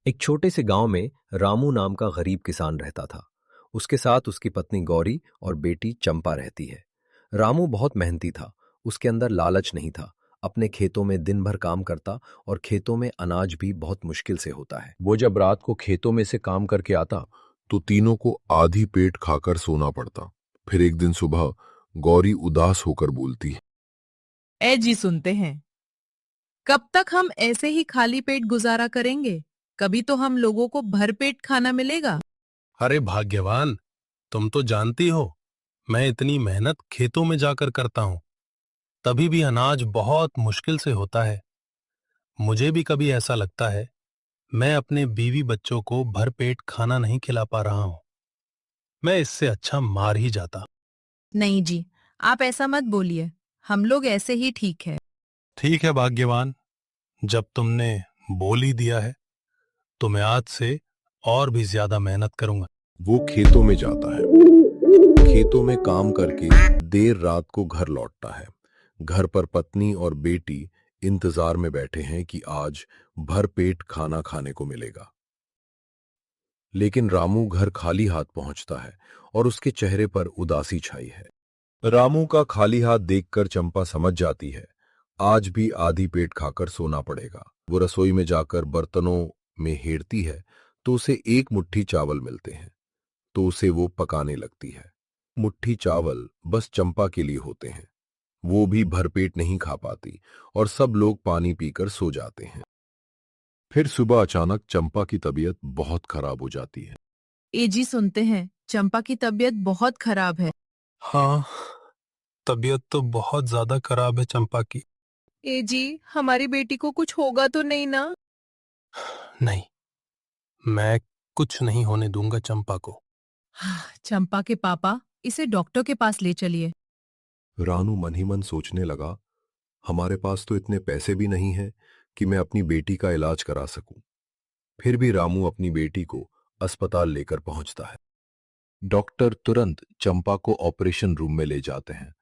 एक छोटे से गांव में रामू नाम का गरीब किसान रहता था। उसके साथ उसकी पत्नी गौरी और बेटी चंपा रहती है। रामू बहुत मेहनती था। उसके अंदर लालच नहीं था। अपने खेतों में दिन भर काम करता और खेतों में अनाज भी बहुत मुश्किल से होता है। वो जब रात को खेतों में से काम करके आता तो तीनों को आधी पेट खाकर सोना पड़ता। फिर एक दिन सुबह गौरी उदास होकर बोलती, ए जी सुनते हैं। कब तक हम ऐसे ही खाली पेट गुजारा करेंगे? कभी तो हम लोगों को भरपेट खाना मिलेगा। अरे भाग्यवान, तुम तो जानती हो मैं इतनी मेहनत खेतों में जाकर करता हूँ, तभी भी अनाज बहुत मुश्किल से होता है। मुझे भी कभी ऐसा लगता है मैं अपने बीवी बच्चों को भरपेट खाना नहीं खिला पा रहा हूँ। मैं इससे अच्छा मार ही जाता। नहीं जी, आप ऐसा मत बोलिए। हम लोग ऐसे ही ठीक है। ठीक है भाग्यवान, जब तुमने बोल ही दिया है तो मैं आज से और भी ज्यादा मेहनत करूंगा। वो खेतों में जाता है। खेतों में काम करके देर रात को घर लौटता है। घर पर पत्नी और बेटी इंतजार में बैठे हैं कि आज भरपेट खाना खाने को मिलेगा। लेकिन रामू घर खाली हाथ पहुंचता है और उसके चेहरे पर उदासी छाई है। रामू का खाली हाथ देखकर चंपा समझ जाती है आज भी आधी पेट खाकर सोना पड़ेगा। वो रसोई में जाकर बर्तनों में हेरती है तो उसे एक मुट्ठी चावल मिलते हैं, तो उसे वो पकाने लगती है। मुट्ठी चावल बस चंपा के लिए होते हैं। वो भी भरपेट नहीं खा पाती और सब लोग पानी पीकर सो जाते हैं। फिर सुबह अचानक चंपा की तबीयत बहुत खराब हो जाती है। ए जी सुनते हैं, चंपा की तबीयत बहुत खराब है। हाँ, तबीयत तो बहुत ज्यादा खराब है चंपा की। ए जी, हमारी बेटी को कुछ होगा तो नहीं ना? नहीं, मैं कुछ नहीं होने दूंगा चंपा को। चंपा के पापा, इसे डॉक्टर के पास ले चलिए। रानू मन ही मन सोचने लगा, हमारे पास तो इतने पैसे भी नहीं हैं कि मैं अपनी बेटी का इलाज करा सकूं। फिर भी रामू अपनी बेटी को अस्पताल लेकर पहुंचता है। डॉक्टर तुरंत चंपा को ऑपरेशन रूम में ले जाते हैं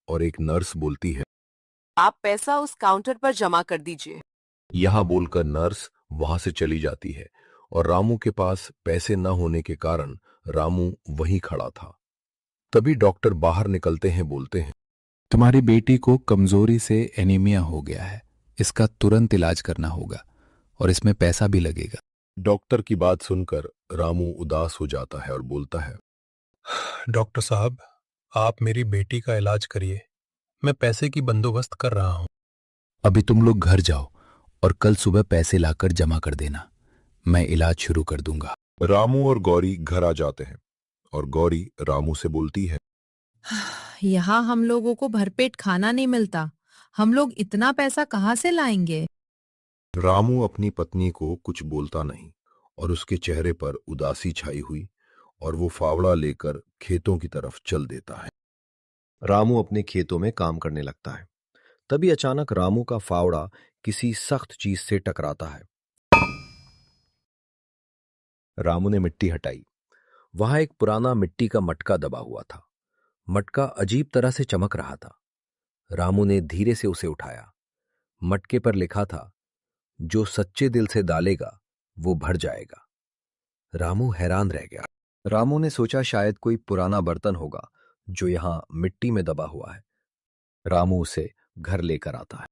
और एक नर्स बोलती है, आप पैसा उस काउंटर पर जमा कर दीजिए। यहां बोलकर नर्स वहां से चली जाती है और रामू के पास पैसे न होने के कारण रामू वहीं खड़ा था। तभी डॉक्टर बाहर निकलते हैं, बोलते हैं, तुम्हारी बेटी को कमजोरी से एनीमिया हो गया है। इसका तुरंत इलाज करना होगा और इसमें पैसा भी लगेगा। डॉक्टर की बात सुनकर रामू उदास हो जाता है और बोलता है, डॉक्टर साहब, आप मेरी बेटी का इलाज करिए, मैं पैसे की बंदोबस्त कर रहा हूँ। अभी तुम लोग घर जाओ और कल सुबह पैसे लाकर जमा कर देना। मैं इलाज शुरू कर दूंगा। रामू और गौरी घर आ जाते हैं और गौरी रामू से बोलती है, यहाँ हम लोगों को भरपेट खाना नहीं मिलता। हम लोग इतना पैसा कहाँ से लाएंगे? रामू अपनी पत्नी को कुछ बोलता नहीं और उसके चेहरे पर उदासी छाई हुई और वो फावड़ा लेकर खेतों की तरफ चल देता है। रामू अपने खेतों में काम करने लगता है। तभी अचानक रामू का फावड़ा किसी सख्त चीज से टकराता है। रामू ने मिट्टी हटाई। वहां एक पुराना मिट्टी का मटका दबा हुआ था। मटका अजीब तरह से चमक रहा था। रामू ने धीरे से उसे उठाया। मटके पर लिखा था, जो सच्चे दिल से डालेगा वो भर जाएगा। रामू हैरान रह गया। रामू ने सोचा शायद कोई पुराना बर्तन होगा जो यहां मिट्टी में दबा हुआ है। रामू उसे घर लेकर आता है।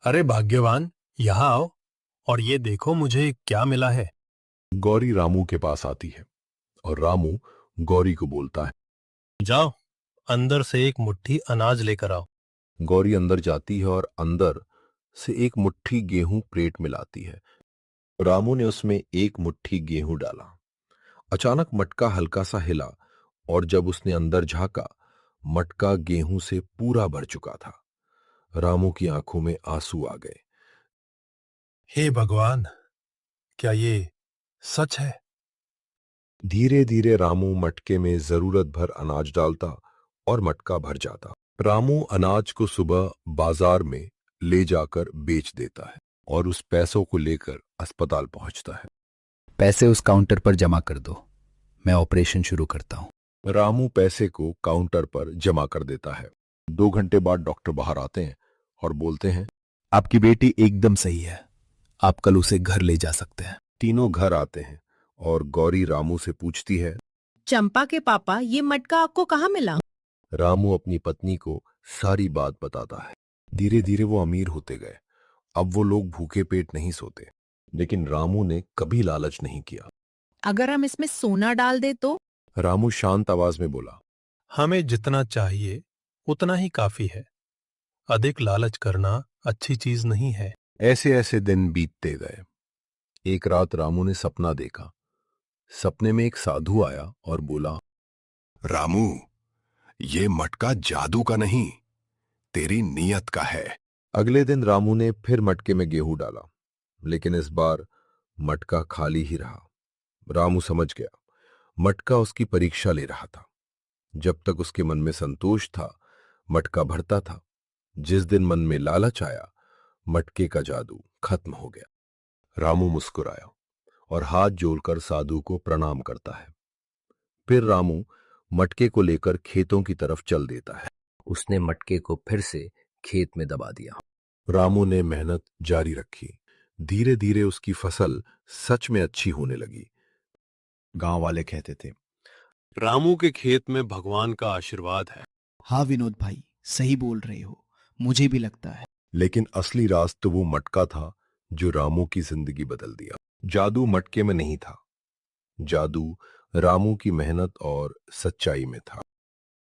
अरे भाग्यवान, यहाँ आओ और ये देखो मुझे क्या मिला है। गौरी रामू के पास आती है और रामू गौरी को बोलता है, जाओ, अंदर से एक मुट्ठी अनाज लेकर आओ। गौरी अंदर जाती है और अंदर से एक मुट्ठी गेहूं प्लेट में लाती है। रामू ने उसमें एक मुट्ठी गेहूं डाला। अचानक मटका हल्का सा हिला और जब उसने अंदर झांका, मटका गेहूं से पूरा भर चुका था। रामू की आंखों में आंसू आ गए। हे भगवान, क्या ये सच है? धीरे धीरे रामू मटके में जरूरत भर अनाज डालता और मटका भर जाता। रामू अनाज को सुबह बाजार में ले जाकर बेच देता है और उस पैसों को लेकर अस्पताल पहुंचता है। पैसे उस काउंटर पर जमा कर दो। मैं ऑपरेशन शुरू करता हूँ। रामू पैसे को काउंटर पर जमा कर देता है। 2 घंटे बाद डॉक्टर बाहर आते हैं और बोलते हैं, आपकी बेटी एकदम सही है। आप कल उसे घर ले जा सकते हैं। तीनों घर आते हैं और गौरी रामू से पूछती है। चंपा के पापा, ये मटका आपको कहाँ मिला? रामू अपनी पत्नी को सारी बात बताता है। धीरे धीरे वो अमीर होते गए। अब वो लोग भूखे पेट नहीं सोते। लेकिन रामू ने कभी लालच नहीं किया। अगर हम इसमें सोना डाल दे तो? रामू शांत आवाज में बोला। हमें जितना चाहिए उतना ही काफी है। अधिक लालच करना अच्छी चीज नहीं है। ऐसे ऐसे दिन बीतते गए। एक रात रामू ने सपना देखा। सपने में एक साधु आया और बोला, रामू, ये मटका जादू का नहीं, तेरी नीयत का है। अगले दिन रामू ने फिर मटके में गेहूं डाला, लेकिन इस बार मटका खाली ही रहा। रामू समझ गया, मटका उसकी परीक्षा ले रहा था। जब तक उसके मन में संतोष था, मटका भरता था। जिस दिन मन में लालच आया, मटके का जादू खत्म हो गया। रामू मुस्कुराया और हाथ जोड़कर साधु को प्रणाम करता है। फिर रामू मटके को लेकर खेतों की तरफ चल देता है। उसने मटके को फिर से खेत में दबा दिया। रामू ने मेहनत जारी रखी। धीरे धीरे उसकी फसल सच में अच्छी होने लगी। गांव वाले कहते थे। रामू के खेत में भगवान का आशीर्वाद है। हाँ विनोद भाई, सही बोल रहे हो, मुझे भी लगता है। लेकिन असली राज तो वो मटका था जो रामू की जिंदगी बदल दिया। जादू मटके में नहीं था, जादू रामू की मेहनत और सच्चाई में था।